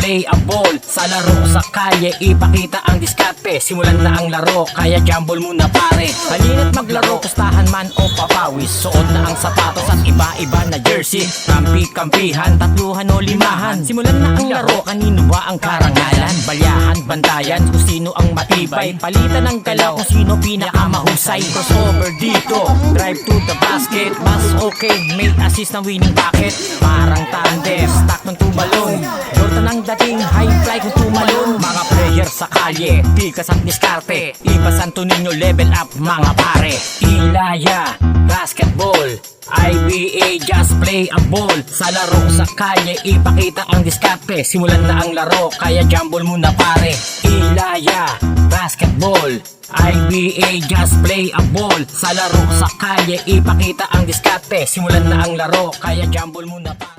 play a ball. Sa laro sa kalye, ipakita ang diskarte. Simulan na ang laro, kaya jumble muna pare. Halina't maglaro, pustahan man o papawis. Suot na ang sapatos at iba-iba na jersey. Kampi-kampihan, tatluhan o limahan. Simulan na ang laro, kanino ba ang karangalan? Balyahan, bantayan, kung sino ang matibay. Palitan ng galaw kung sino pinakamahusay. Crossover dito, drive to the basket. Mas okay, may assist na winning bucket. Parang tandem, stack ng tumalon. Jordan ang dating, high fly kung tumalon. Mga player sa kalye, tikas at diskarte. Ipasanto ninyo level up mga pare. Ilaya, basketball, IBA, just play a ball. Sa laro sa kalye, ipakita ang diskarte. Simulan na ang laro, kaya jumble muna pare. Ilaya, basketball, IBA, just play a ball. Sa laro sa kalye, ipakita ang diskarte. Simulan na ang laro, kaya jumble muna pare.